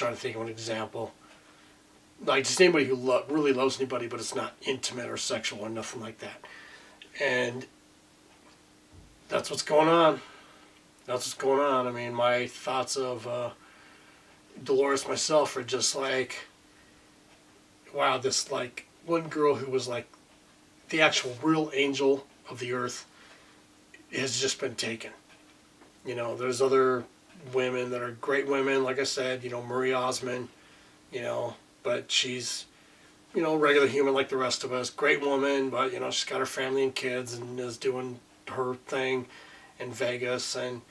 trying to think of an example. Like just anybody who really loves anybody, but it's not intimate or sexual or nothing like that. And that's what's going on. That's what's going on. I mean, my thoughts of Dolores myself are just like, wow, this like one girl who was like the actual real angel of the earth has just been taken. You know, there's other women that are great women, like I said, you know, Marie Osmond, you know, but she's, you know, regular human like the rest of us. Great woman, but, you know, she's got her family and kids and is doing her thing in Vegas. And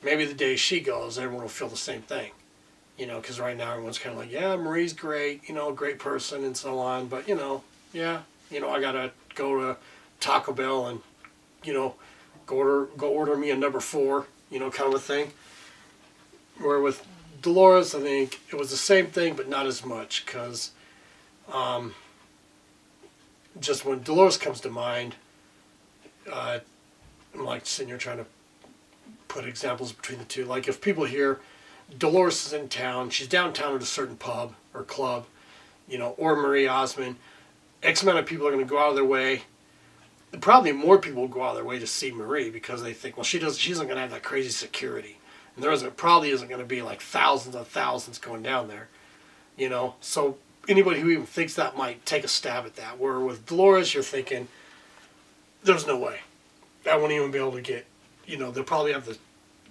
maybe the day she goes, everyone will feel the same thing. You know, because right now everyone's kind of like, yeah, Marie's great, you know, great person and so on. But, you know, yeah, you know, I got to go to Taco Bell and, you know, go order me a number 4, you know, kind of a thing. Where with Dolores, I think it was the same thing, but not as much, because just when Dolores comes to mind, I'm like sitting here trying to put examples between the two. Like if people hear Dolores is in town, she's downtown at a certain pub or club, you know, or Marie Osmond, X amount of people are going to go out of their way. Probably more people will go out of their way to see Marie because they think, well, she isn't going to have that crazy security. And there probably isn't going to be like thousands and thousands going down there, you know. So anybody who even thinks that might take a stab at that. Where with Dolores, you're thinking, there's no way. I won't even be able to get, you know, they'll probably have the,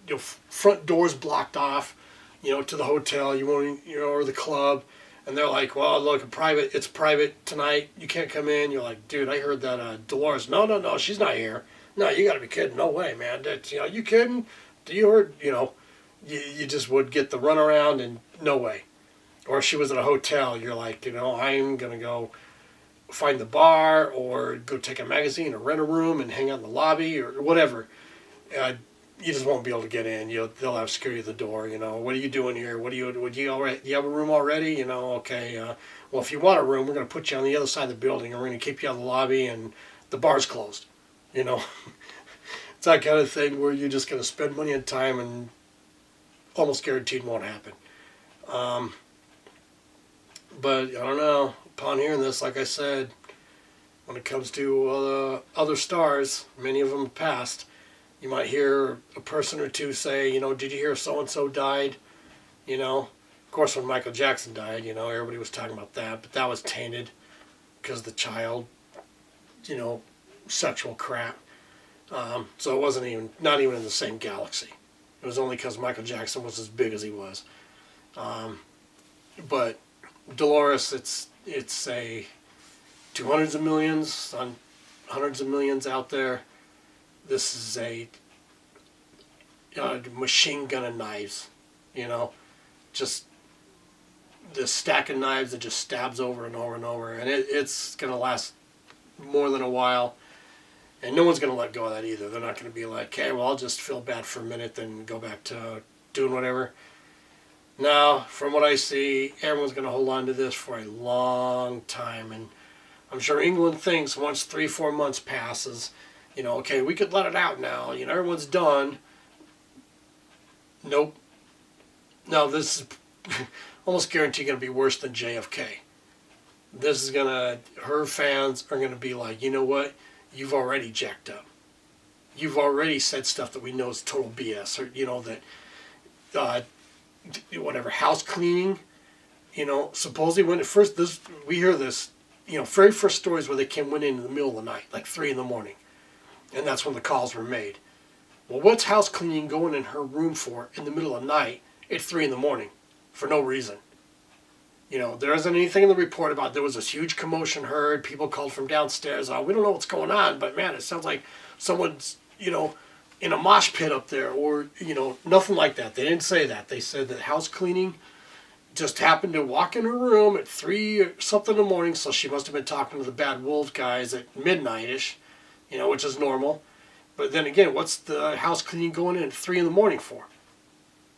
you know, front doors blocked off, you know, to the hotel, you won't, you know, or the club. And they're like, well, look, it's private tonight. You can't come in. You're like, dude, I heard that Dolores. No, she's not here. No, you got to be kidding. No way, man. You know, you kidding? Do you heard? You know, you just would get the runaround and no way. Or if she was at a hotel, you're like, you know, I'm going to go find the bar or go take a magazine or rent a room and hang out in the lobby or whatever. You just won't be able to get in. They'll have security at the door. You know, what are you doing here? Do you have a room already? You know, okay. Well, if you want a room, we're going to put you on the other side of the building, and we're going to keep you out of the lobby, and the bar's closed. You know, it's that kind of thing where you're just going to spend money and time, and almost guaranteed won't happen. But I don't know. Upon hearing this, like I said, when it comes to other stars, many of them have passed. You might hear a person or two say, you know, did you hear so-and-so died? You know, of course, when Michael Jackson died, you know, everybody was talking about that. But that was tainted because the child, you know, sexual crap. So it wasn't not even in the same galaxy. It was only because Michael Jackson was as big as he was. But Dolores, it's a 200s of millions, on hundreds of millions out there. This is a machine gun of knives, you know, just the stack of knives that just stabs over and over and over, and it's going to last more than a while, and no one's going to let go of that either. They're not going to be like, okay, well, I'll just feel bad for a minute, then go back to doing whatever. Now, from what I see, everyone's going to hold on to this for a long time, and I'm sure England thinks once 3-4 months passes, you know, okay, we could let it out now. You know, everyone's done. Nope. No, this is almost guaranteed going to be worse than JFK. This is going to, her fans are going to be like, you know what? You've already jacked up. You've already said stuff that we know is total BS. Or, you know, that, whatever, house cleaning, you know, supposedly when we hear this, you know, very first stories where they went in the middle of the night, like 3 a.m. And that's when the calls were made. Well, what's house cleaning going in her room for in the middle of the night at 3 a.m. for no reason? You know, there isn't anything in the report about there was this huge commotion heard. People called from downstairs. Oh, we don't know what's going on, but man, it sounds like someone's, you know, in a mosh pit up there, or, you know, nothing like that. They didn't say that. They said that house cleaning just happened to walk in her room at 3 or something in the morning, so she must have been talking to the Bad Wolf guys at midnight-ish. You know, which is normal. But then again, what's the house cleaning going in at 3 a.m. for?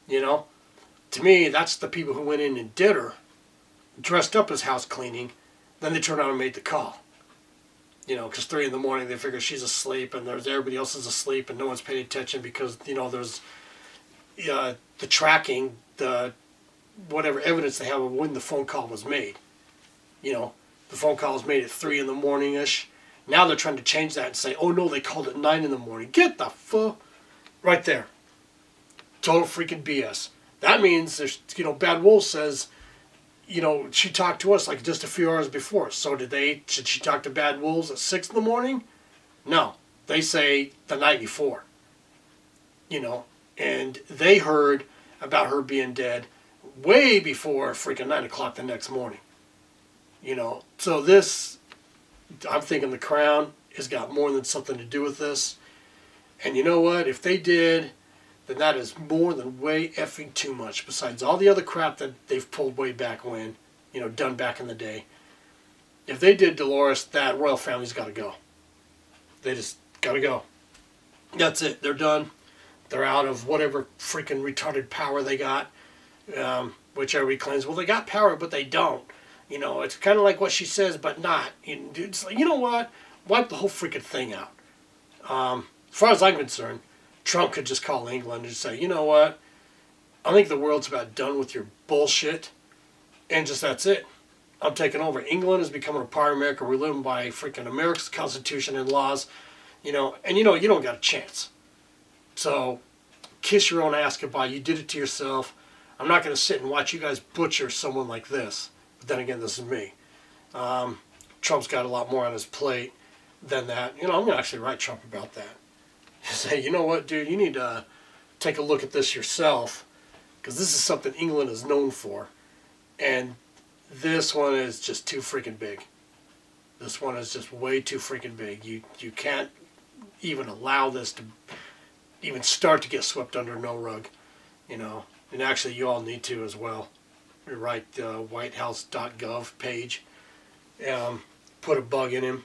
You know? To me, that's the people who went in and did her, dressed up as house cleaning, then they turned out and made the call. You know, because 3 a.m. they figure she's asleep and everybody else is asleep and no one's paying attention because, you know, there's the tracking, the whatever evidence they have of when the phone call was made. You know, the phone call was made at 3 in the morning-ish. Now they're trying to change that and say, oh no, they called at 9 in the morning. Get the fuck right there. Total freaking BS. That means there's, Bad Wolf says, she talked to us like just a few hours before. So should she talk to Bad Wolves at 6 in the morning? No. They say the night before. And they heard about her being dead way before freaking 9 o'clock the next morning. So this, I'm thinking the Crown has got more than something to do with this. And you know what? If they did, then that is more than way effing too much. Besides all the other crap that they've pulled way back when, done back in the day. If they did Dolores, that royal family's got to go. They just got to go. That's it. They're done. They're out of whatever freaking retarded power they got. Which everybody claims, well, they got power, but they don't. It's kind of like what she says, but not. It's like, you know what? Wipe the whole freaking thing out. As far as I'm concerned, Trump could just call England and say, you know what? I think the world's about done with your bullshit. And just that's it. I'm taking over. England is becoming a part of America. We're living by freaking America's Constitution and laws. And you don't got a chance. So, kiss your own ass goodbye. You did it to yourself. I'm not going to sit and watch you guys butcher someone like this. But then again, this is me. Trump's got a lot more on his plate than that. I'm going to actually write Trump about that. Say, you know what, dude, you need to take a look at this yourself, because this is something England is known for, and this one is just too freaking big. This one is just way too freaking big. You can't even allow this to even start to get swept under no rug, and actually you all need to as well. You write the whitehouse.gov page, put a bug in him,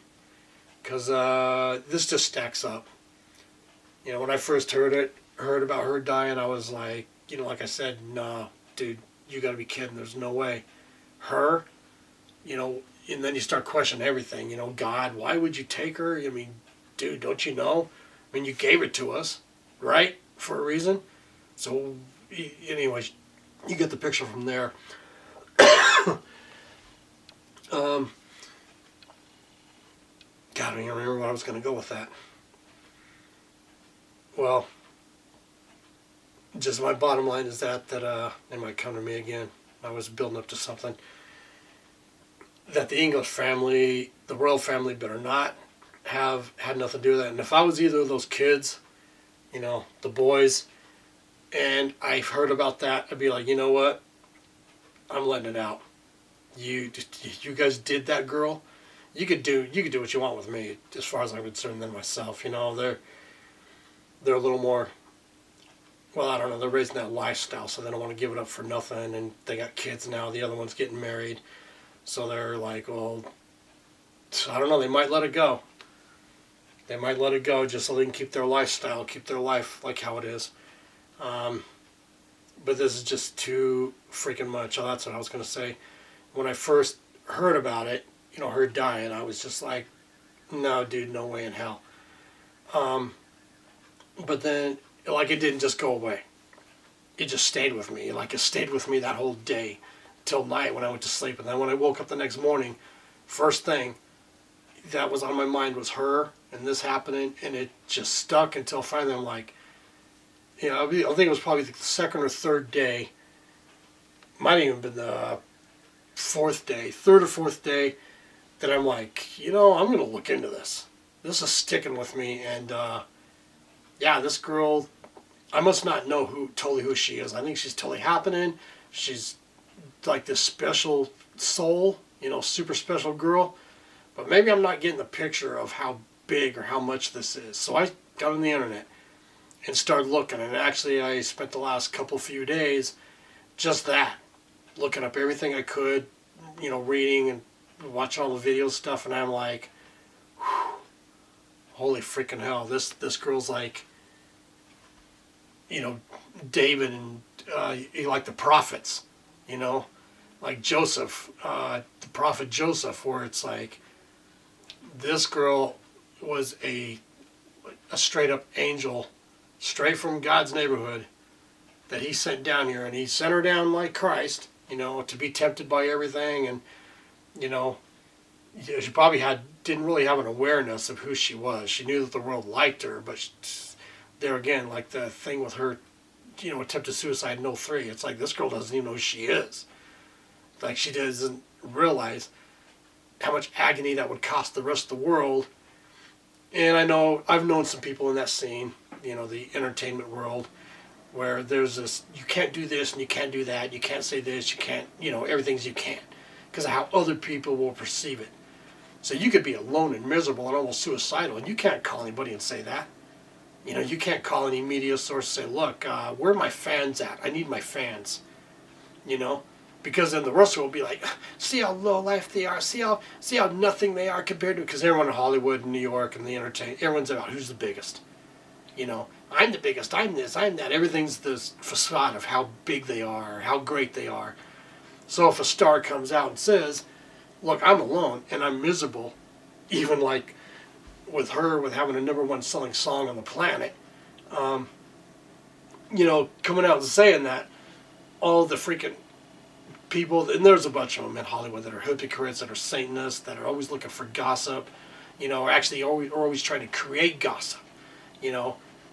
because this just stacks up. When I first heard about her dying, I was like, like I said, nah, dude, you got to be kidding. There's no way. Her, and then you start questioning everything. God, why would you take her? I mean, dude, don't you know? I mean, you gave it to us, right? For a reason. So, anyways, you get the picture from there. God, I don't even remember what I was going to go with that. Well, just my bottom line is that they might come to me again. I was building up to something. That the English family, the royal family, better not have had nothing to do with that. And if I was either of those kids, the boys, and I've heard about that, I'd be like, you know what? I'm letting it out. You guys did that, girl. You could do what you want with me, as far as I'm concerned, than myself. They're a little more, well, I don't know, they're raising that lifestyle, so they don't want to give it up for nothing, and they got kids now, the other one's getting married, so they're like, well, I don't know, they might let it go. They might let it go just so they can keep their lifestyle, keep their life like how it is. But this is just too freaking much. Oh, that's what I was going to say. When I first heard about it, her dying, I was just like, no, dude, no way in hell. But then, it didn't just go away. It just stayed with me. It stayed with me that whole day till night when I went to sleep. And then when I woke up the next morning, first thing that was on my mind was her and this happening. And it just stuck until finally I'm like, I think it was probably the second or third day. Might have even been the third or fourth day, that I'm like, I'm going to look into this. This is sticking with me. And, yeah, this girl, I must not know totally who she is. I think she's totally happening. She's like this special soul, super special girl. But maybe I'm not getting the picture of how big or how much this is. So I got on the internet and started looking. And actually, I spent the last few days just that, looking up everything I could, reading and watching all the video stuff. And I'm like, whew, holy freaking hell, this girl's like, David and like the prophets, like Joseph, the prophet Joseph, where it's like, this girl was a straight up angel, straight from God's neighborhood, that he sent down here, and he sent her down like Christ, to be tempted by everything, and she probably didn't really have an awareness of who she was. She knew that the world liked her, but there again, like the thing with her, attempted suicide in '03. It's like this girl doesn't even know who she is. Like she doesn't realize how much agony that would cost the rest of the world. And I've known some people in that scene, the entertainment world, where there's this, you can't do this and you can't do that, you can't say this, you can't, everything's you can't, because of how other people will perceive it. So you could be alone and miserable and almost suicidal, and you can't call anybody and say that. You can't call any media source and say, look, where are my fans at? I need my fans. Because then the rest of it will be like, see how low life they are, see how nothing they are compared to, because everyone in Hollywood and New York and the entertainment, everyone's about who's the biggest. I'm the biggest, I'm this, I'm that. Everything's this facade of how big they are, how great they are. So if a star comes out and says, look, I'm alone and I'm miserable, even like with her, with having a #1 selling song on the planet, coming out and saying that, all the freaking people, and there's a bunch of them in Hollywood that are hypocrites, that are Satanists, that are always looking for gossip, or actually always trying to create gossip.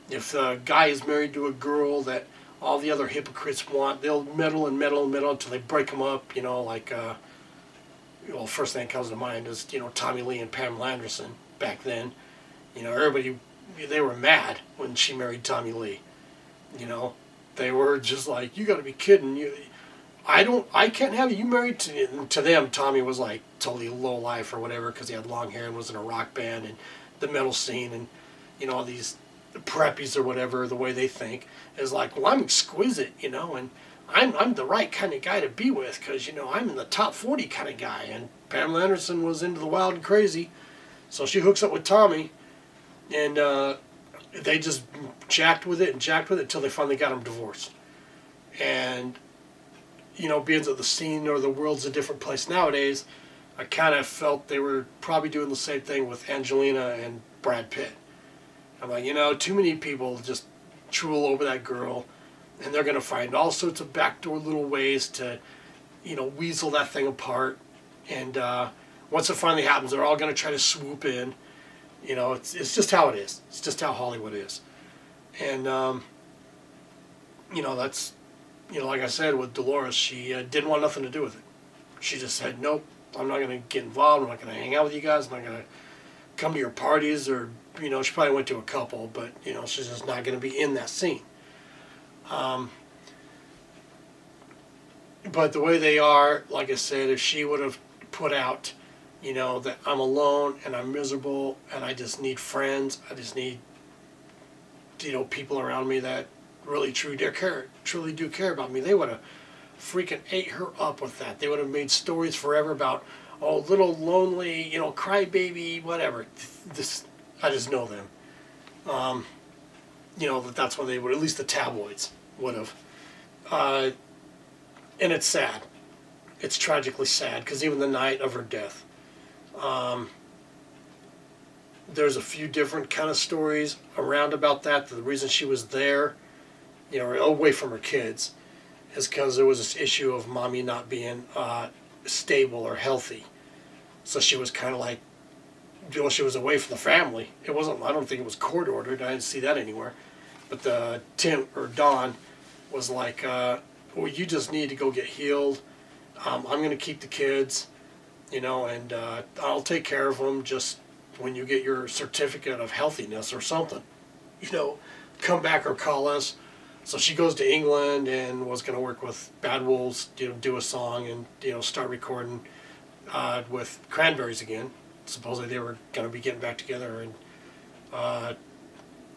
If a guy is married to a girl that all the other hypocrites want, they'll meddle until they break them up, first thing that comes to mind is, Tommy Lee and Pamela Anderson back then. Everybody, they were mad when she married Tommy Lee. They were just like, you gotta be kidding. I can't have you married to them. Tommy was like totally low life or whatever, because he had long hair and was in a rock band and the metal scene, and all these preppies or whatever, the way they think is like, well, I'm exquisite, and I'm the right kind of guy to be with, because I'm in the top 40 kind of guy. And Pamela Anderson was into the wild and crazy, so she hooks up with Tommy, and they just jacked with it until they finally got him divorced. And being that the scene or the world's a different place nowadays, I kind of felt they were probably doing the same thing with Angelina and Brad Pitt. I'm like, too many people just drool over that girl, and they're going to find all sorts of backdoor little ways to, weasel that thing apart. And once it finally happens, they're all going to try to swoop in. It's just how it is. It's just how Hollywood is. And, that's, like I said, with Dolores, she didn't want nothing to do with it. She just said, nope, I'm not going to get involved. I'm not going to hang out with you guys. I'm not going to come to your parties, or, she probably went to a couple, but, she's just not going to be in that scene. But the way they are, like I said, if she would have put out, that I'm alone and I'm miserable and I just need friends, I just need, people around me that really truly do care about me, they would have freaking ate her up with that. They would have made stories forever about, oh, little lonely, crybaby, whatever. I just know them. That's what they would, at least the tabloids would have. And it's sad. It's tragically sad, because even the night of her death, there's a few different kind of stories around about that. The reason she was there, away from her kids, is because there was this issue of mommy not being stable or healthy. So she was kind of like, she was away from the family. It wasn't, I don't think it was court ordered. I didn't see that anywhere. But Dawn was like, well, you just need to go get healed. I'm going to keep the kids, and I'll take care of them just when you get your certificate of healthiness or something. Come back or call us. So she goes to England and was going to work with Bad Wolves, do a song and, start recording with Cranberries again. Supposedly they were going to be getting back together, and I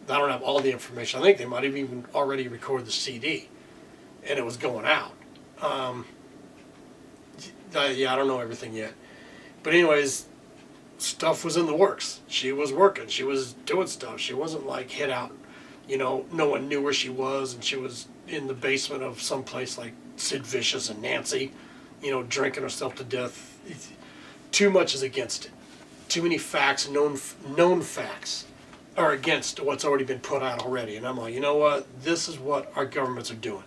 don't have all the information. I think they might have even already recorded the CD, and it was going out. I don't know everything yet. But anyways, stuff was in the works. She was working. She was doing stuff. She wasn't like hid out. No one knew where she was, and she was in the basement of some place like Sid Vicious and Nancy, drinking herself to death. Too much is against it. Too many facts, known facts, are against what's already been put out already. And I'm like, you know what? This is what our governments are doing.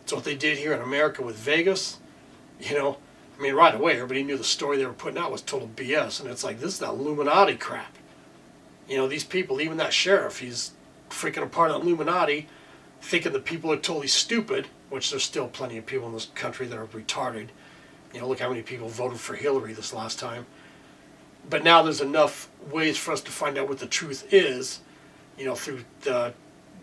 It's what they did here in America with Vegas. You know, I mean, right away, everybody knew the story they were putting out was total BS. And it's like, this is that Illuminati crap. You know, these people, even that sheriff, he's freaking a part of the Illuminati, thinking the people are totally stupid, which there's still plenty of people in this country that are retarded. You know, look how many people voted for Hillary this last time. But now there's enough ways for us to find out what the truth is, you know, through the,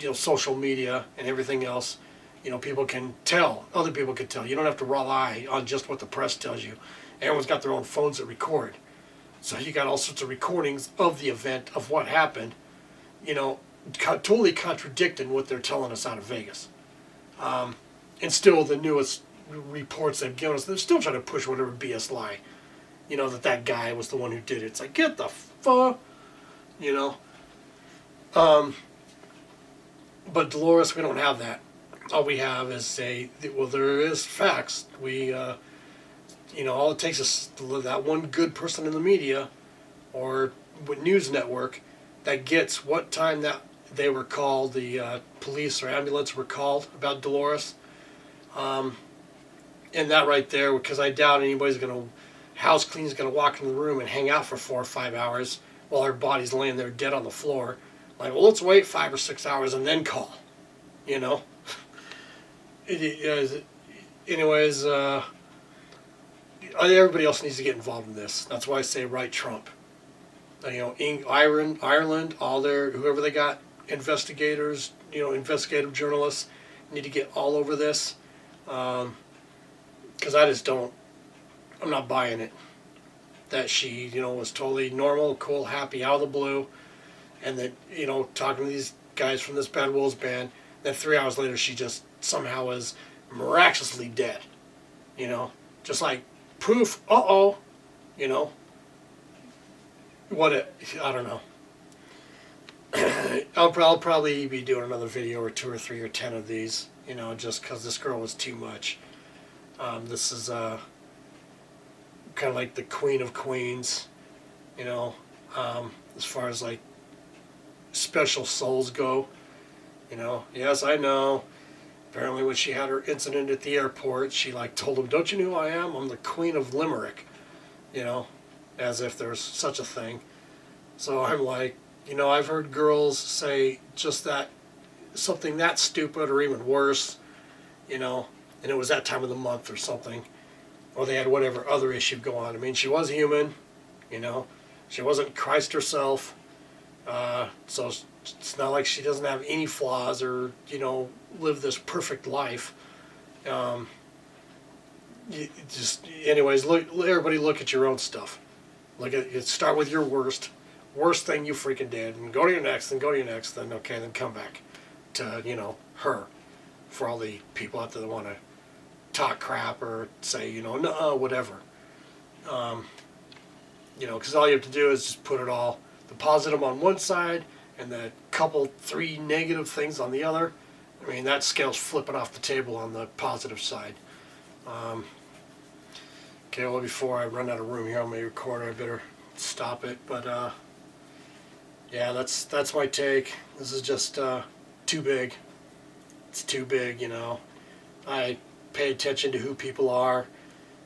you know, social media and everything else. You know, people can tell, other people can tell. You don't have to rely on just what the press tells you. Everyone's got their own phones that record. So you got all sorts of recordings of the event, of what happened, you know, totally contradicting what they're telling us out of Vegas. And still the newest reports they've given us, they're still trying to push whatever BS lie. You know, that guy was the one who did it. It's like, get the fuck, you know. But Dolores, we don't have that. All we have is well, there is facts. We, you know, all it takes is that one good person in the media or news network that gets what time that they were called, the police or ambulance were called about Dolores. And that right there, because I doubt anybody's going to, house clean's going to walk in the room and hang out for 4 or 5 hours while her body's laying there dead on the floor. Like, well, let's wait 5 or 6 hours and then call, you know. Anyways, everybody else needs to get involved in this. That's why I say write Trump. You know, Ireland, all their, whoever they got, investigators, you know, investigative journalists need to get all over this. Because I just don't, I'm not buying it. That she, you know, was totally normal, cool, happy, out of the blue. And that, you know, talking to these guys from this Bad Wolves band, then 3 hours later she just somehow was miraculously dead. You know, just like proof, you know. I don't know. I'll probably be doing another video or 2 or 3 or 10 of these, you know, just because this girl was too much. This is kind of like the Queen of Queens, you know, as far as like special souls go, you know. Yes, I know. Apparently when she had her incident at the airport, she like told him, "Don't you know who I am? I'm the Queen of Limerick," you know, as if there's such a thing. So I'm like, you know, I've heard girls say just that, something that stupid or even worse, you know, and it was that time of the month or something, or they had whatever other issue go on. I mean, she was human, you know, she wasn't Christ herself, so it's not like she doesn't have any flaws or, you know, live this perfect life. Anyways, everybody look at your own stuff. Start with your worst thing you freaking did, and go to your next, and go to your next, then okay, then come back to, you know, her, for all the people out there that want to talk crap or say, you know, no, whatever. You know, because all you have to do is just put it all, the positive on one side and the couple, 3 negative things on the other. I mean, that scale's flipping off the table on the positive side. Okay, well, before I run out of room here on my recorder, I better stop it. But yeah, that's my take. This is just too big. It's too big, you know. I pay attention to who people are.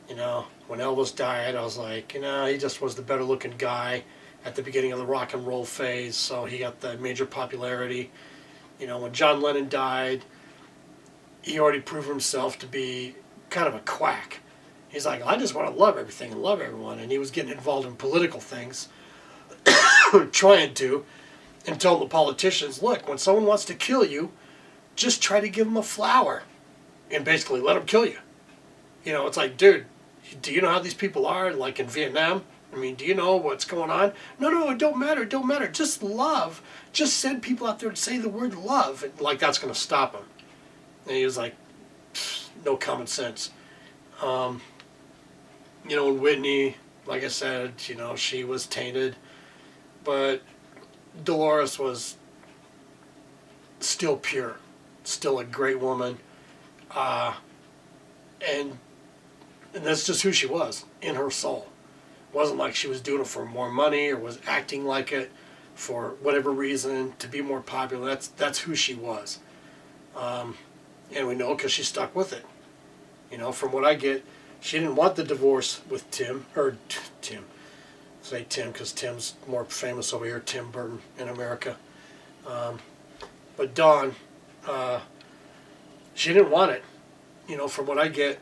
You know, when Elvis died, I was like, you know, he just was the better looking guy at the beginning of the rock and roll phase, so he got the major popularity. You know, when John Lennon died, he already proved himself to be kind of a quack. He's like, I just want to love everything and love everyone, and he was getting involved in political things, trying to, and telling the politicians, look, when someone wants to kill you, just try to give them a flower, and basically let them kill you. You know, it's like, dude, do you know how these people are, like in Vietnam? I mean, do you know what's going on? No, it don't matter, just love. Just send people out there and say the word love, and like that's going to stop them. And he was like, no common sense. You know, and Whitney, like I said, you know, she was tainted, but Dolores was still pure, still a great woman, and that's just who she was in her soul. It wasn't like she was doing it for more money or was acting like it for whatever reason, to be more popular. That's who she was. And we know because she stuck with it. You know, from what I get, she didn't want the divorce with Tim, or Tim. Say Tim because Tim's more famous over here, Tim Burton in America. But Dawn, she didn't want it. You know, from what I get,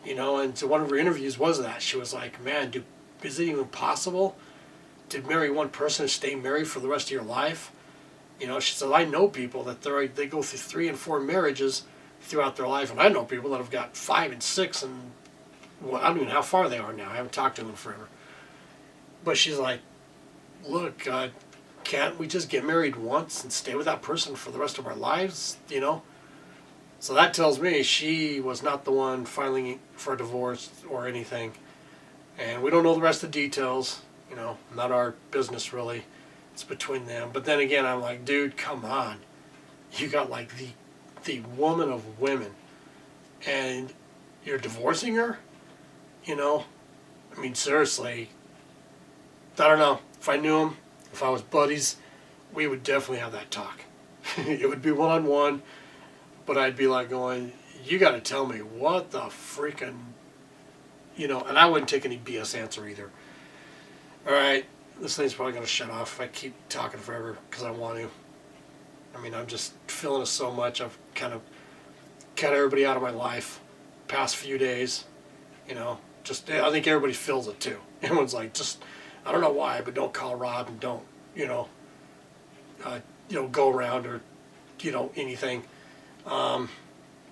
you know, and so one of her interviews was that. She was like, man, is it even possible to marry one person and stay married for the rest of your life? You know, she said, I know people that they go through 3 and 4 marriages throughout their life, and I know people that have got 5 and 6, and well, I don't even know how far they are now. I haven't talked to them forever. But she's like, look, can't we just get married once and stay with that person for the rest of our lives, you know? So that tells me she was not the one filing for a divorce or anything. And we don't know the rest of the details, you know, not our business really. It's between them. But then again, I'm like, dude, come on. You got like the woman of women, and you're divorcing her? You know? I mean, seriously. I don't know. If I knew him, if I was buddies, we would definitely have that talk. It would be one-on-one, but I'd be like going, you got to tell me what the freaking, you know, and I wouldn't take any BS answer either. All right, this thing's probably going to shut off if I keep talking forever because I want to. I mean, I'm just feeling it so much. I've kind of cut everybody out of my life past few days, you know. Just, I think everybody feels it too. Everyone's like, just, I don't know why, but don't call Rob and don't, you know, go around or, you know, anything. But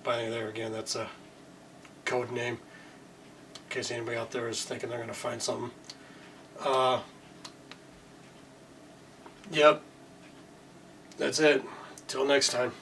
there again, that's a code name in case anybody out there is thinking they're going to find something. Yep. That's it. Till next time.